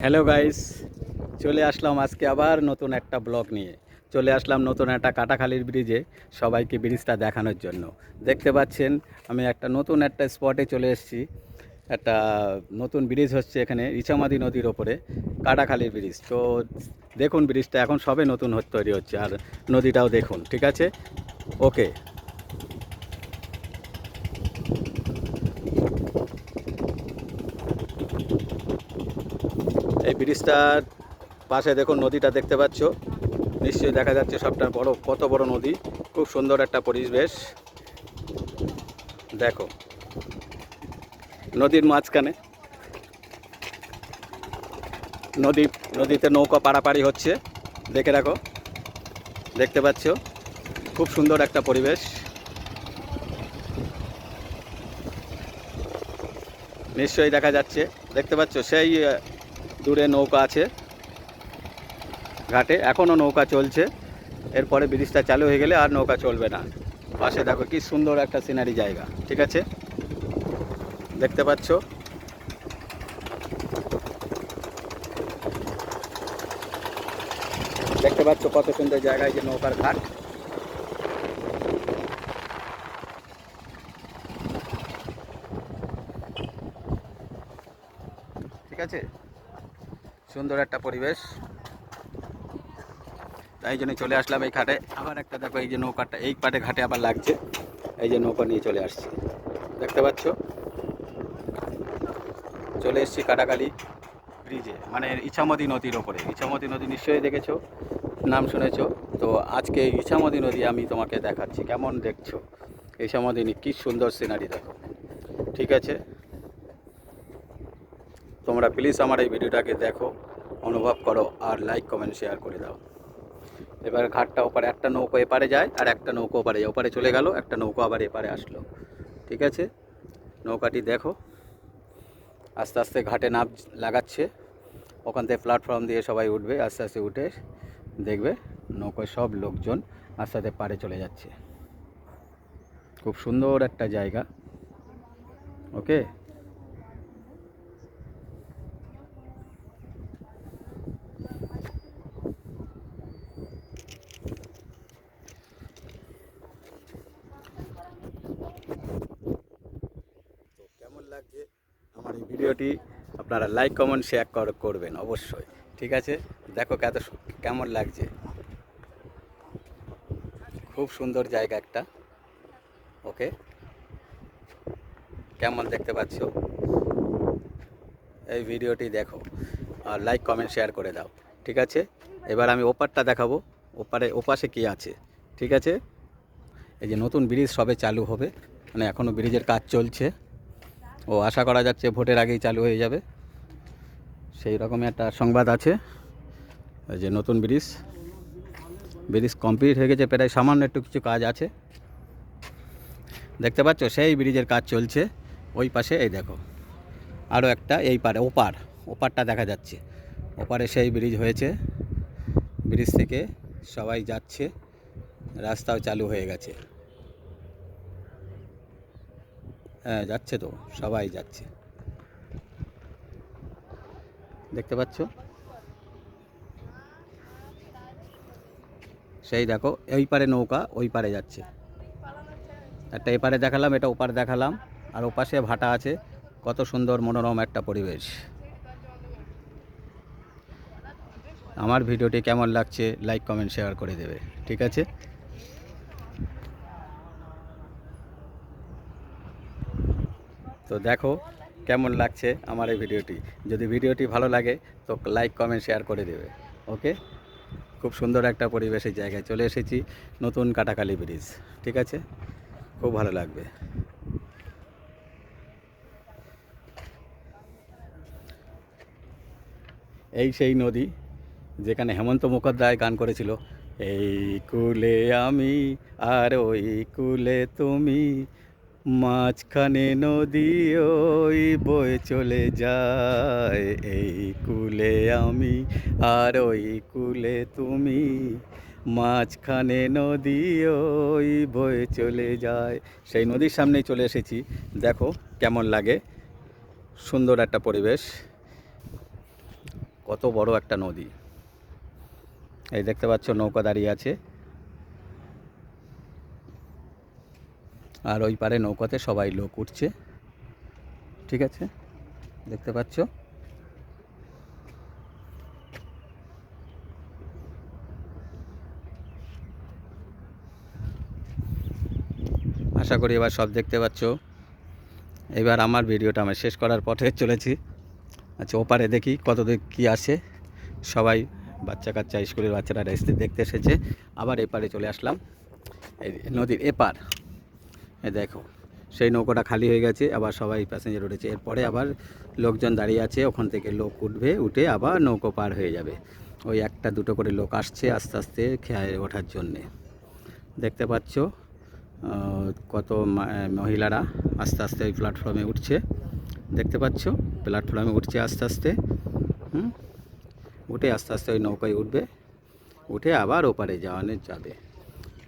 Hello guys, চলে আসলাম আজকে আবার নতুন একটা ব্লগ নিয়ে। চলে আসলাম নতুন একটা কাটাখালীর ব্রিজে সবাইকে ব্রিজটা দেখানোর জন্য। দেখতে পাচ্ছেন আমি একটা নতুন একটা স্পটে চলে এসেছি। একটা নতুন ব্রিজ হচ্ছে এখানে ইছামাদি নদীর ওপরে, কাটাখালীর ব্রিজ। তো দেখুন, ব্রিজটা এখন সবে নতুন তৈরি হচ্ছে, আর নদীটাও দেখুন। ঠিক আছে, ওকে। এই ব্রিজটার পাশে দেখুন নদীটা দেখতে পাচ্ছ, নিশ্চয়ই দেখা যাচ্ছে সবটা বড়, কত বড় নদী। খুব সুন্দর একটা পরিবেশ। দেখো, নদীর মাঝখানে নদী, নদীতে নৌকা পারাপাড়ি হচ্ছে, দেখে রাখো, দেখতে পাচ্ছ। খুব সুন্দর একটা পরিবেশ, নিশ্চয়ই দেখা যাচ্ছে, দেখতে পাচ্ছ। সেই দূরে নৌকা আছে ঘাটে, এখনও নৌকা চলছে। এরপরে ব্রিজটা চালু হয়ে গেলে আর নৌকা চলবে না। পাশে দেখো কি সুন্দর একটা সিনারি জায়গা। ঠিক আছে, দেখতে পাচ্ছ। দেখতে পাচ্ছ কত সুন্দর জায়গায় যে নৌকার ঘাট। ঠিক আছে, সুন্দর একটা পরিবেশ। তাই জন্য চলে আসলাম এই ঘাটে। আবার একটা দেখো, এই যে নৌকাটা এই পাটে ঘাটে আবার লাগছে, এই যে নৌকা নিয়ে চলে আসছি, দেখতে পাচ্ছ। চলে এসেছি কাটাখালী ব্রিজে, মানে ইছামতি নদীর ওপরে। ইছামতি নদী নিশ্চয়ই দেখেছো, নাম শুনেছো। তো আজকে ইছামতি নদী আমি তোমাকে দেখাচ্ছি, কেমন দেখছো ইছামতি, কী সুন্দর সিনারি দেখো। ঠিক আছে, তোমরা প্লিজ আমার এই ভিডিওটাকে দেখো, অনুভব করো, আর লাইক কমেন্ট শেয়ার করে দাও। এবার ঘাটটা ওপারে, একটা নৌকো এপারে যায় আর একটা নৌকো ওপারে যায়, ওপারে চলে গেল, একটা নৌকো আবার এপারে আসলো। ঠিক আছে, নৌকাটি দেখো, আস্তে আস্তে ঘাটে নাম লাগাচ্ছে। ওখান থেকে প্ল্যাটফর্ম দিয়ে সবাই উঠবে, আস্তে আস্তে উঠে দেখবে নৌকায় সব লোকজন আস্তে আস্তে পাড়ে চলে যাচ্ছে। খুব সুন্দর একটা জায়গা। ওকে, তো কেমন লাগছে আমার এই ভিডিওটি? আপনারা লাইক কমেন্ট শেয়ার করবেন অবশ্যই। ঠিক আছে, দেখো কেমন লাগছে। খুব সুন্দর জায়গা একটা। ওকে, কেমন দেখতে পাচ্ছ? এই ভিডিওটি দেখো আর লাইক কমেন্ট শেয়ার করে দাও। ঠিক আছে, এবার আমি ওপারটা দেখাবো, ওপাশে কি আছে। ঠিক আছে, এই যে নতুন ব্রিজ সবে চালু হবে, মানে এখনও ব্রিজের কাজ চলছে। ও আশা করা যাচ্ছে ভোটের আগেই চালু হয়ে যাবে, সেই রকমই একটা সংবাদ আছে। এই যে নতুন ব্রিজ কমপ্লিট হয়ে গেছে, প্রায় সামান্য একটু কিছু কাজ আছে, দেখতে পাচ্ছ। সেই ব্রিজের কাজ চলছে ওই পাশে। এই দেখো আরও একটা, এই পারে ওপারটা দেখা যাচ্ছে। ওপারে সেই ব্রিজ হয়েছে, ব্রিজ থেকে সবাই যাচ্ছে, রাস্তাও চালু হয়ে গেছে। হ্যাঁ, যাচ্ছে তো, সবাই যাচ্ছে, দেখতে পাচ্ছ। সেই দেখো এই পারে নৌকা ওই পারে যাচ্ছে, একটা এপারে দেখালাম, এটা ওপারে দেখালাম, আর ওপাশে ভাটা আছে। কত সুন্দর মনোরম একটা পরিবেশ। আমার ভিডিওটি কেমন লাগছে লাইক কমেন্ট শেয়ার করে দেবে। ঠিক আছে, তো দেখো কেমন লাগছে আমার এই ভিডিওটি। যদি ভিডিওটি ভালো লাগে তো লাইক কমেন্ট শেয়ার করে দেবে। ওকে, খুব সুন্দর একটা পরিবেশের জায়গায় চলে এসেছি, নতুন কাটাখালী ব্রিজ। ঠিক আছে, খুব ভালো লাগবে। এই সেই নদী যেখানে হেমন্ত মুখোপাধ্যায় গান করেছিল, এই কুলে আমি আর ওই কুলে তুমি, মাঝখানে নদী ওই বয়ে চলে যায়। এই কুলে আমি আর ওই কুলে তুমি, মাঝখানে নদী ওই বয়ে চলে যায়। সেই নদীর সামনেই চলে এসেছি, দেখো কেমন লাগে, সুন্দর একটা পরিবেশ। কত বড় একটা নদী। এই দেখতে পাচ্ছ নৌকা দাঁড়িয়ে আছে, আর ওই পারে নৌকাতে সবাই লোক উঠছে। ঠিক আছে, দেখতে পাচ্ছ। আশা করি এবার সব দেখতে পাচ্ছ। এবার আমার ভিডিওটা আমি শেষ করার পথে চলেছি। আচ্ছা, ওপারে দেখি কত দূর কী আসে। সবাই বাচ্চা কাচ্চা স্কুলের বাচ্চারা রেস্ট দেখতে এসেছে। আবার এপারে চলে আসলাম, এই নদীর এপার। এই দেখো সেই নৌকাটা খালি হয়ে গেছে, আবার সবাই প্যাসেঞ্জার উঠেছে। এরপরে আবার লোকজন দাঁড়িয়ে আছে, ওখান থেকে লোক উঠবে, উঠে আবার নৌকো পার হয়ে যাবে। ওই একটা দুটো করে লোক আসছে আস্তে আস্তে খেয়ে ওঠার জন্যে। দেখতে পাচ্ছ কত মহিলারা আস্তে আস্তে ওই প্ল্যাটফর্মে উঠছে। দেখতে পাচ্ছ প্ল্যাটফর্মে উঠছে আস্তে আস্তে। উঠে আস্তে আস্তে ওই নৌকায় উঠবে, উঠে আবার ওপারে যাবে।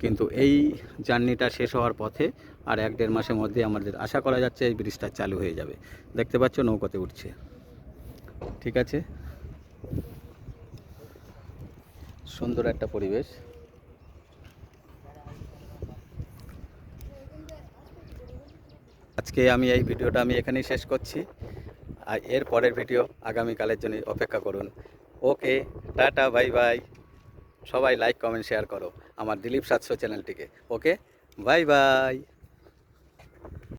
কিন্তু এই জার্নিটা শেষ হওয়ার পথে আর 1-1.5 মাসের মধ্যে আমাদের আশা করা যাচ্ছে এই ব্রিজটা চালু হয়ে যাবে। দেখতে পাচ্ছ নৌকাতে উঠছে। ঠিক আছে, সুন্দর একটা পরিবেশ। আজকে আমি এই ভিডিওটা আমি এখানেই শেষ করছি, আর এর পরের ভিডিও আগামীকালের জন্য অপেক্ষা করুন। ওকে, টাটা, বাই বাই। সবাই লাইক কমেন্ট শেয়ার করো আমার দিলীপ 700 চ্যানেলটিকে। ওকে, বাই বাই।